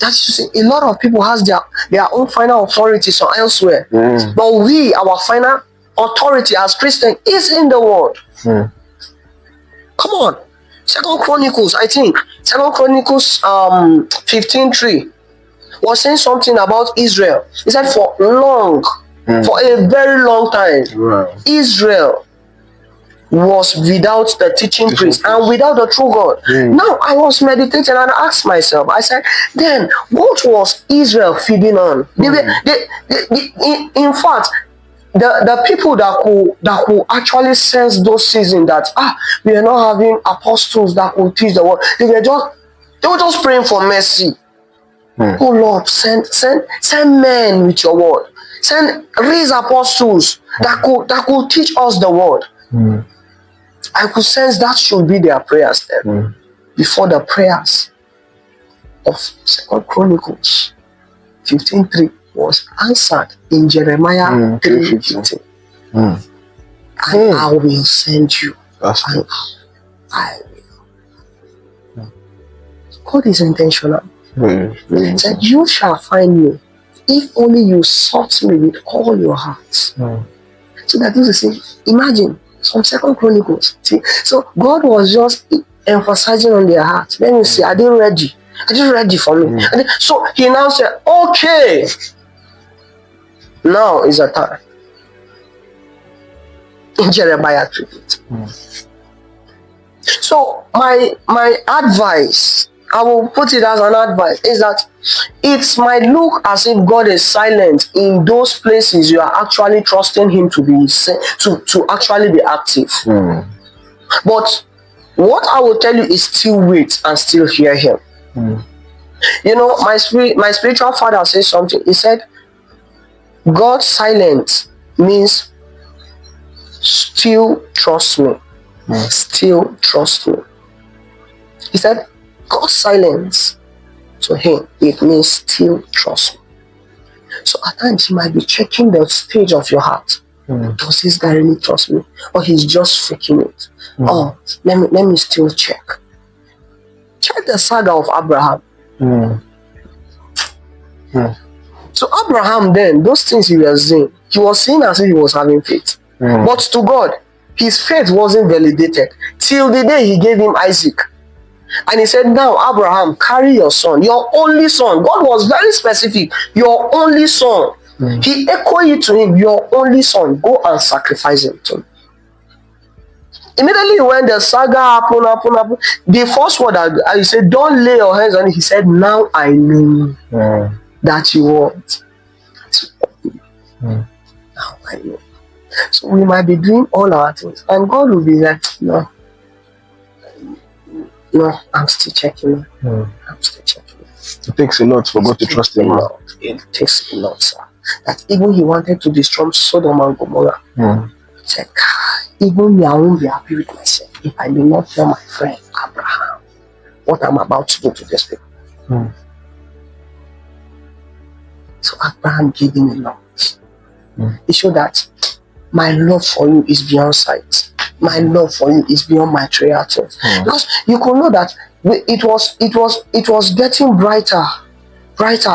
that's to say, a lot of people has their own final authorities or elsewhere. But our final authority as Christians is in the word. Come on. Second Chronicles, I think. Second Chronicles 15:3 was saying something about Israel. He said for a very long time, Wow. Israel was without the teaching priest and without the true God. Now I was meditating and I asked myself, I said, then what was Israel feeding on? In fact, the people that could actually sense those seasons that we are not having apostles that could teach the word. They were just praying for mercy. Oh Lord, send men with your word. Raise apostles that could teach us the word. I could sense that should be their prayers then. Before the prayers of Second Chronicles 15:3 was answered in Jeremiah 3:15. And I will send you. And I will. God is intentional. He said, you shall find me if only you sought me with all your heart. So that is to say, imagine some Second Chronicles. See, so God was just emphasizing on their heart. Let me see, are they ready? Are they ready for me? So he now said, okay, now is the time. In Jeremiah 3. So my advice, I will put it as an advice, is that it might look as if God is silent in those places you are actually trusting him to be to actually be active. But what I will tell you is still wait and still hear him. You know, my spiritual father says something. He said, God's silence means still trust me. Still trust me. He said, God's silence to him, it means still trust me. So at times you might be checking the stage of your heart. Does this guy really trust me? Or he's just faking it? Oh, let me still check. Check the saga of Abraham. So Abraham then, those things he was seeing as if he was having faith. But to God, his faith wasn't validated till the day he gave him Isaac. And he said, now Abraham, carry your son, your only son. God was very specific. Your only son. He echoed it to him, your only son. Go and sacrifice him to me. Immediately when the saga happened, the first word I said, don't lay your hands on it. He said, now I know that you want. Now I know. So we might be doing all our things. And God will be like, no, I'm still checking. I'm still checking. It takes a lot for God to trust him. It takes a lot, sir. That even he wanted to destroy Sodom and Gomorrah. He said, even me, I won't be happy with myself if I do not tell my friend Abraham what I'm about to do to this people. So Abraham gave him a lot. It showed that my love for you is beyond sight. My love for you is beyond my trial. Because you could know that it was getting brighter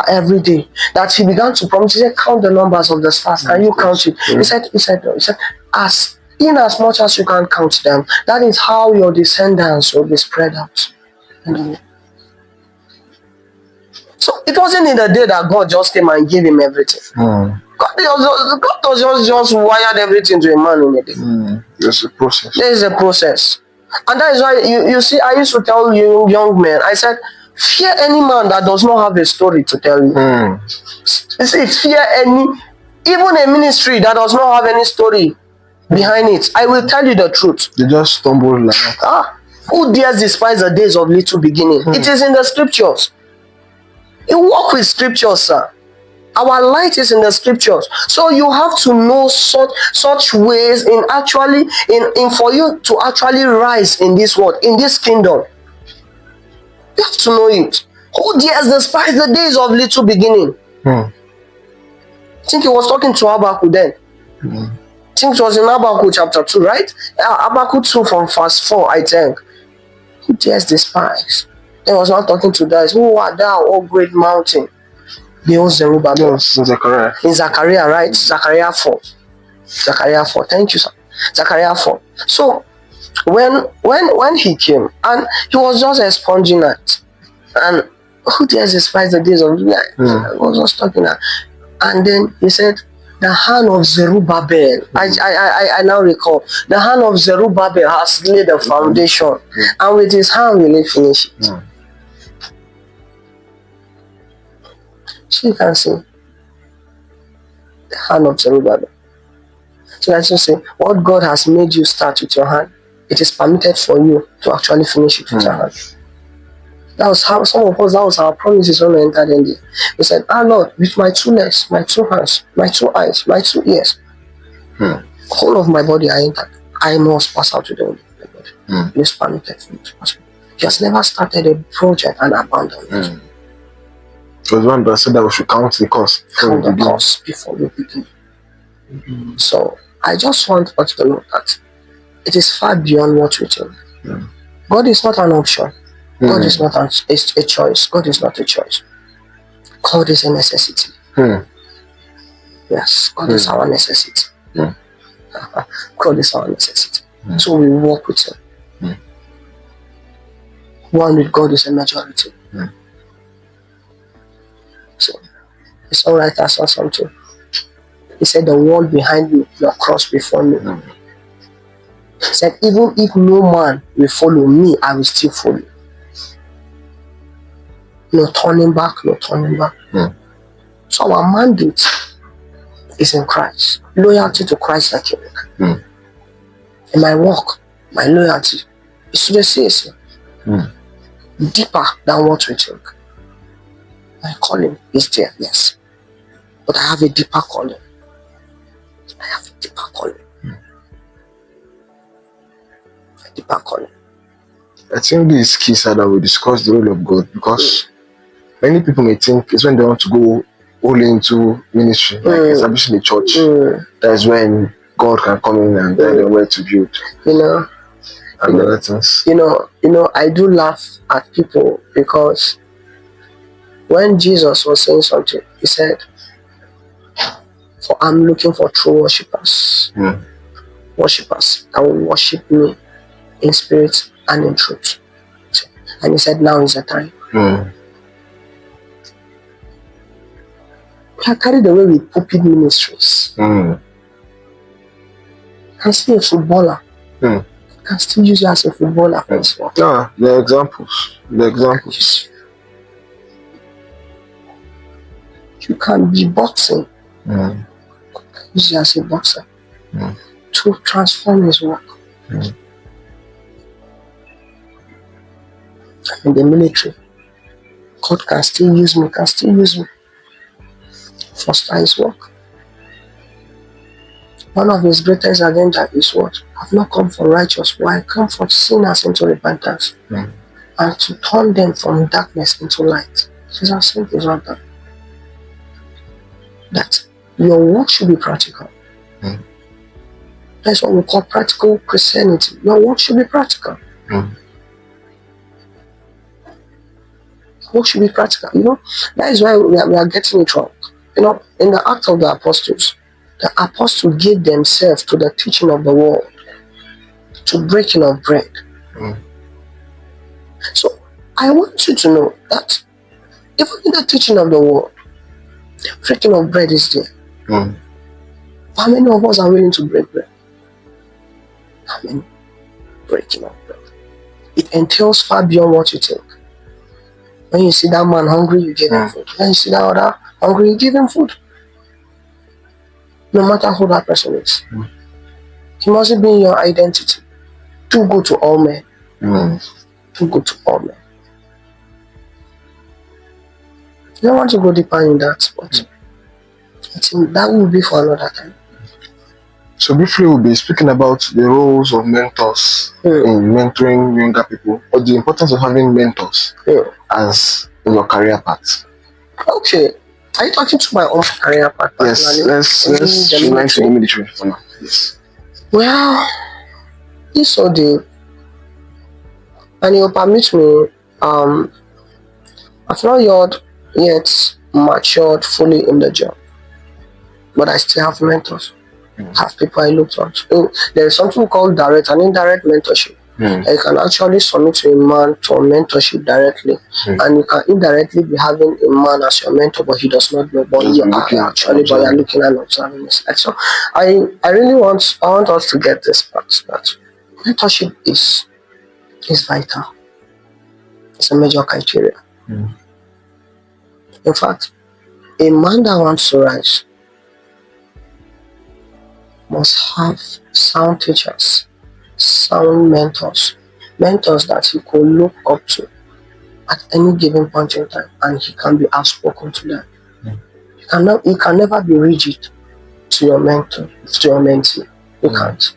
every day. That he began to promise. He said, count the numbers of the stars. Can you count it? He said, as much as you can count them, that is how your descendants will be spread out. So it wasn't in the day that God just came and gave him everything. God just wired everything to a man in a day. There's a process. There is a process. And that is why you see, I used to tell you young men, I said, fear any man that does not have a story to tell you. You see, fear even a ministry that does not have any story behind it. I will tell you the truth. They just stumble like that. Who dares despise the days of little beginning? It is in the scriptures. You walk with scriptures, sir. Our light is in the scriptures. So you have to know such ways in for you to actually rise in this world, in this kingdom. You have to know it. Who dares despise the days of little beginning? I think he was talking to Habakkuk then. I think it was in Habakkuk chapter 2, right? Habakkuk 2 from verse 4, I think. Who dares despise? He was not talking to guys. Who are thou, O great mountain? Behold Zerubbabel. In Zechariah. In Zechariah, right? Zechariah 4. Zechariah 4. Thank you, sir. Zechariah 4. So, when he came and he was just expunging that, and who dares despise the days of July? I was just talking that, and then he said, the hand of Zerubbabel. I now recall the hand of Zerubbabel has laid the foundation, and with his hand will he finish it. So you can see the hand of Zerubbabel. So that's just say what God has made you start with your hand, it is permitted for you to actually finish it with your hand. That was how some of us, that was our promises when we entered in there. We said, Lord, with my 2 legs, my 2 hands, my 2 eyes, my 2 ears, whole of my body I entered. I must pass out to the Holy Spirit. It is permitted for you to pass. He has never started a project and abandoned it. Because one that said that we should count the cost. Count the cost before we begin. So I just want us to know that it is far beyond what we think. God is not an option. God is not a choice. God is not a choice. God is a necessity. Yes, God is our necessity. God is our necessity. So we walk with Him. One with God is a majority. So the songwriter saw something. He said, the wall behind me, your cross before me. He said, even if no man will follow me, I will still follow. No turning back, no turning back. So our mandate is in Christ. Loyalty to Christ the King. In my work, my loyalty is to the CSC. Deeper than what we think. My calling is there, yes. But I have a deeper calling. I have a deeper calling. A deeper calling. I think this is key, sir, that we discuss the role of God, because many people may think it's when they want to go all into ministry, like establishing a church, that's when God can come in and tell them where to build. And other things. I do laugh at people because when Jesus was saying something, he said, for I'm looking for true worshippers. Worshippers that will worship me in spirit and in truth. And he said, now is the time. We are carried away with pulpit ministries. You can see a footballer. You can still use you as a footballer. The examples. You can be boxing. Use you as a boxer to transform his work. In the military, God can still use me, foster his work. One of his greatest agenda is what? I've not come for righteous, but I come for sinners into repentance and to turn them from darkness into light. It's as simple as that. That your work should be practical. That's what we call practical Christianity. Your work should be practical. Work should be practical. That is why we are getting it wrong. In the Acts of the Apostles gave themselves to the teaching of the word, to breaking of bread. So I want you to know that even in the teaching of the word, the breaking of bread is there. How many of us are willing to break bread? How many? Breaking of bread. It entails far beyond what you think. When you see that man hungry, you give him food. When you see that other hungry, you give him food. No matter who that person is. He must be in your identity. Do good to all men. Do good to all men. I don't want to go deeper in that, but I think that will be for another time. So briefly, we'll be speaking about the roles of mentors in mentoring younger people, or the importance of having mentors as in your career path. Okay. Are you talking to my own career path? Yes, let's remind to the military for now. Yes. Well, it's so deep. And you'll permit me, I've not yet matured fully in the job, but I still have mentors. Have people I looked up to. There is something called direct and indirect mentorship. You can actually submit to a man for mentorship directly, and you can indirectly be having a man as your mentor, but he does not know. But you are actually, but you are looking and observing his life. So I really want us to get this part that mentorship is vital. It's a major criteria. In fact, a man that wants to rise must have sound teachers, sound mentors that he could look up to at any given point in time, and he can be outspoken to them. He can never be rigid to your mentor, to your mentee. You can't.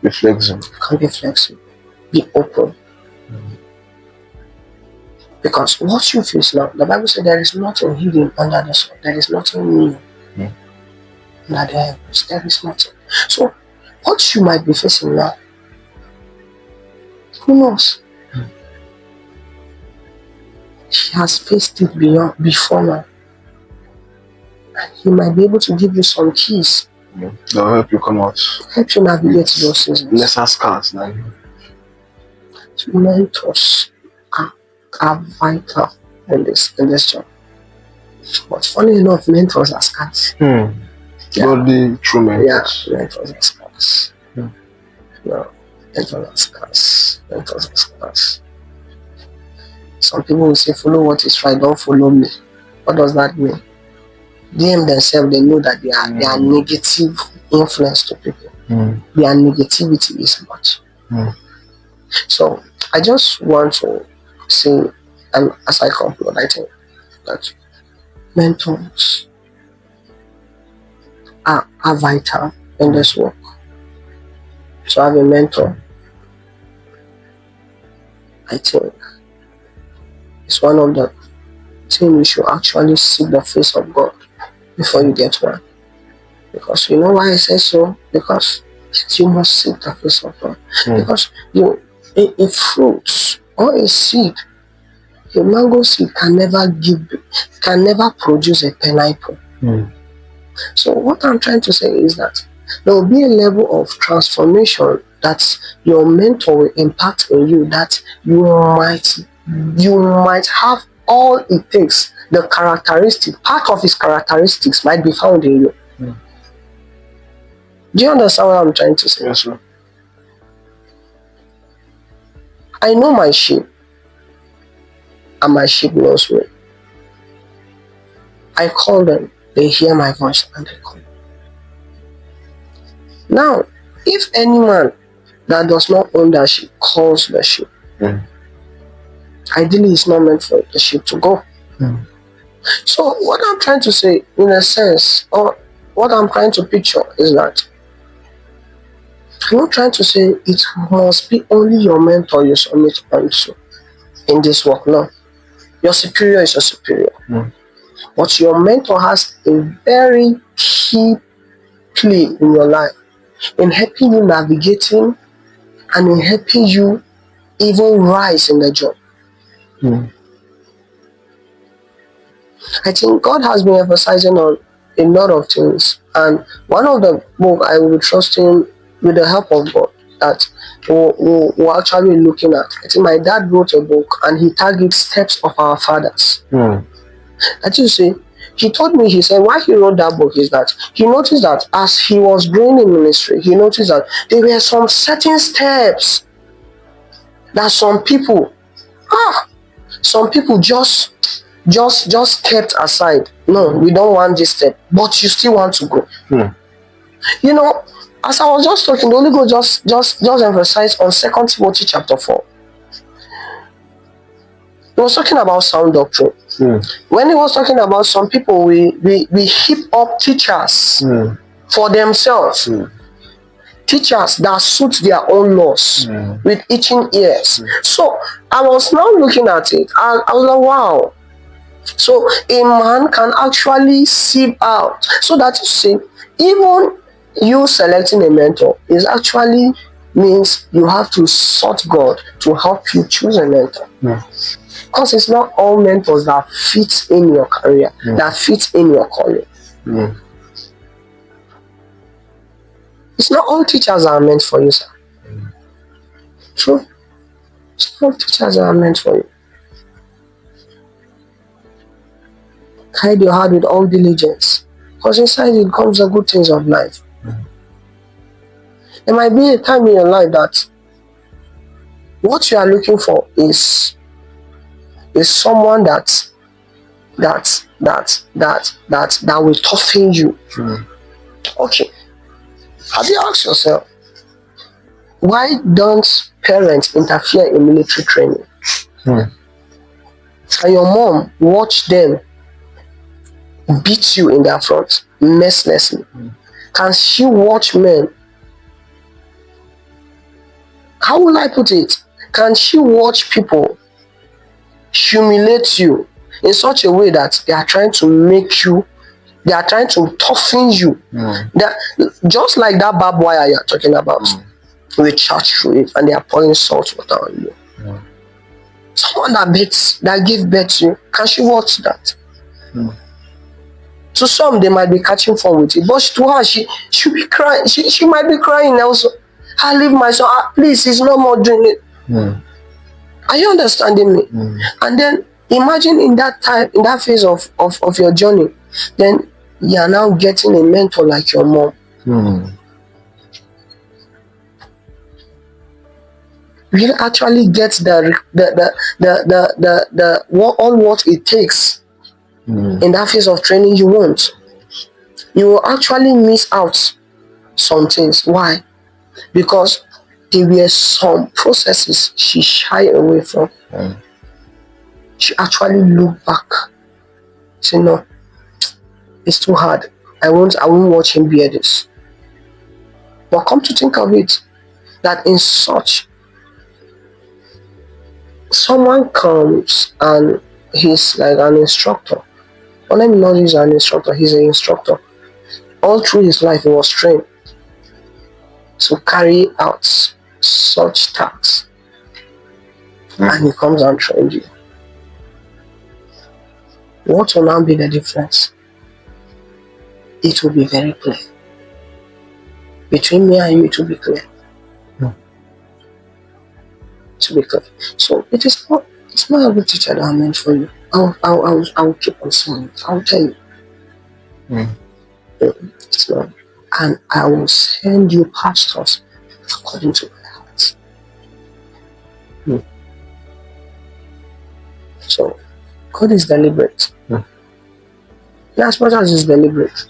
Be flexible. You can't be flexible. Be open. Because what you face now, the Bible says there is nothing hidden under the sun. There is nothing new under the heavens. There is nothing. So, what you might be facing now, who knows? He has faced it before now. And he might be able to give you some keys. They'll help you come out. Help you navigate those seasons. Lesser scars now. Mentors are vital in this job. But funny enough, mentors are scarce. Godly true mentors. Yeah, mentors are scarce. No, mentors are scarce. Mentors are scarce. Some people will say, follow what is right, don't follow me. What does that mean? Them themselves, they know that they are negative influence to people. Their negativity is much. So I just want to say, and as I conclude, I think that mentors are vital in this work. To have a mentor, I think, it's one of the things you should actually seek the face of God before you get one. Because you know why I say so? Because you must seek the face of God. Because a fruit or a seed, a mango seed can never produce a pineapple. So what I'm trying to say is that there will be a level of transformation that your mentor will impact on you, that you might have all it takes. The characteristic, part of his characteristics might be found in you. Do you understand what I'm trying to say? Yes, sir. I know my sheep, and my sheep knows me. I call them, they hear my voice, and they come. Now, if any man that does not own that sheep calls the sheep, ideally it's not meant for the sheep to go. So what I'm trying to say, in a sense, or what I'm trying to picture is that I'm not trying to say it must be only your mentor you submit onto in this work. No. Your superior is your superior. But your mentor has a very key play in your life in helping you navigating and in helping you even rise in the job. I think God has been emphasizing on a lot of things, and one of the book I will be trusting with the help of God that we're actually looking at. I think my dad wrote a book and he targets steps of our fathers. That you see, he told me, he said why he wrote that book is that he noticed that as he was growing in ministry, he noticed that there were some certain steps that some people just kept aside. No, we don't want this step, but you still want to go. You know, as I was just talking, the Holy Ghost just emphasized on 2 Timothy chapter 4. He was talking about sound doctrine. When he was talking about some people, we heap up teachers for themselves. Teachers that suit their own laws with itching ears. So I was now looking at it and I was like, wow. So a man can actually sieve out. So that you see, even you selecting a mentor is actually means you have to sought God to help you choose a mentor. Because it's not all mentors that fit in your career, that fit in your calling. It's not all teachers are meant for you, sir. True. It's not all teachers are meant for you. Hide your heart with all diligence, because inside it comes the good things of life. There might be a time in your life that what you are looking for is someone that will toughen you. Okay. Have you asked yourself, why don't parents interfere in military training? And your mom watch them beat you in their front mercilessly? Can she watch men? How will I put it? Can she watch people humiliate you in such a way that they are trying to make you, they are trying to toughen you? That, just like that barbed wire you're talking about, we charge through it and they are pouring salt water on you. Someone that gave birth to you, can she watch that? To some, they might be catching fun with it, but to her, she'll be crying. She might be crying also. I leave my son. Please, he's no more doing it. Are you understanding me? And then imagine in that time, in that phase of your journey, then you are now getting a mentor like your mom. You actually get all what it takes in that phase of training you want. You will actually miss out some things. Why? Because there were some processes she shied away from. She actually looked back. Say, no, it's too hard. I won't watch him bear this. But come to think of it, that in such, someone comes and he's like an instructor. Well, let me not use an instructor, he's an instructor. All through his life, he was trained to carry out such tasks. And he comes and trains you. What will now be the difference? It will be very clear. Between me and you, it will be clear. It will be clear. So it's not a good teacher that I meant for you. I'll keep on saying it. I'll tell you. It's not. And I will send you pastors according to my heart. So God is deliberate. As much as He's deliberate,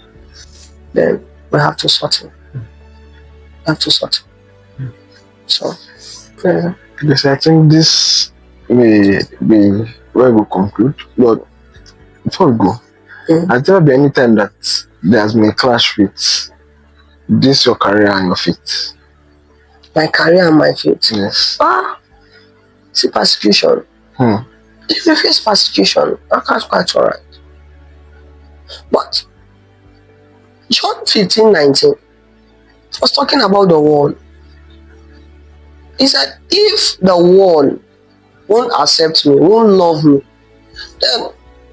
then we have to sort Him. We have to sort Him. So, Yes, I think this may be where we conclude. But before we go, has there been any time that there has been a clash with this your career and your faith? My career and my faith? Yes. See, persecution. If you face persecution, that's quite alright. But John 15:19 was talking about the world. He said, if the world won't accept me, won't love me, then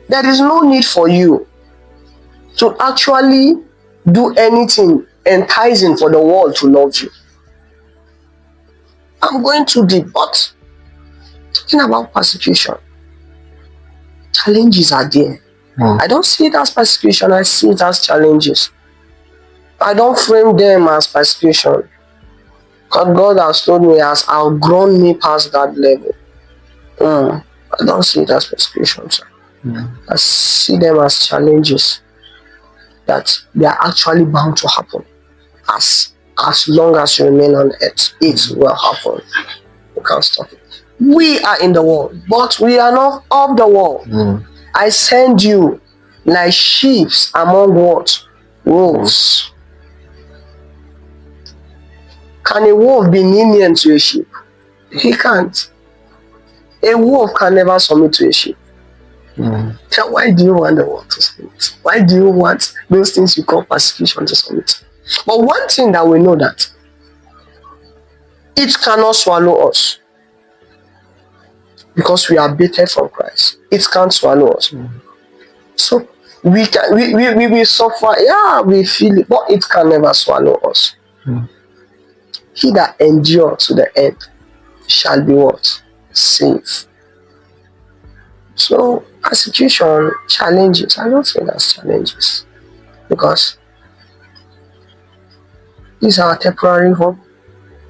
there is no need for you to actually do anything enticing for the world to love you. I'm going too deep, but talking about persecution, challenges are there. I don't see it as persecution, I see it as challenges. I don't frame them as persecution, because God has told me, has outgrown me past that level. I don't see it as persecution, sir. I see them as challenges that they are actually bound to happen. As long as you remain on earth, it will happen. You can't stop it. We are in the world, but we are not of the world. I send you like sheep among what? Wolves. Can a wolf be lenient to a sheep? He can't. A wolf can never submit to a sheep. Then why do you want the world to submit? Why do you want those things you call persecution to submit? But one thing that we know, that it cannot swallow us, because we are baited from Christ. It can't swallow us. So we will suffer. Yeah, we feel it, but it can never swallow us. He that endures to the end shall be what? Saved. So persecution, challenges, I don't think that's challenges because these are temporary hope,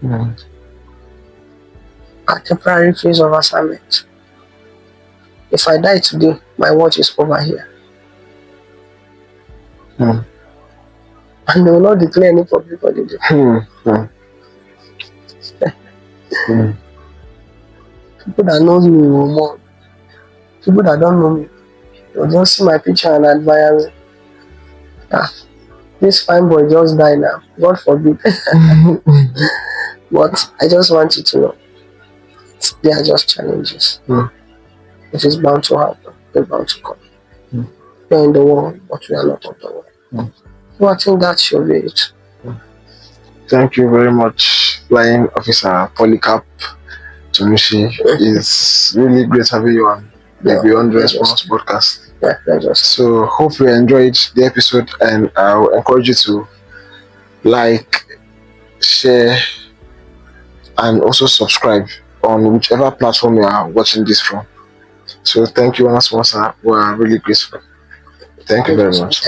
a temporary phase of assignment. If I die today, my watch is over here. And they will not declare any public holiday. People that know me will mourn. People that don't know me, they'll just see my picture and admire me. This fine boy just died now. God forbid. But I just want you to know, they are just challenges. It is bound to happen. It's bound to come. We are in the world, but we are not of the world. So I think that should be it. Thank you very much, Flying Officer Polycarp Tunushi. It's really great having you on the Beyond Response podcast. Yeah, pleasure. So hope you enjoyed the episode, and I'll encourage you to like, share, and also subscribe on whichever platform you are watching this from. So thank you once more, sir. We are really grateful. Thank you very much.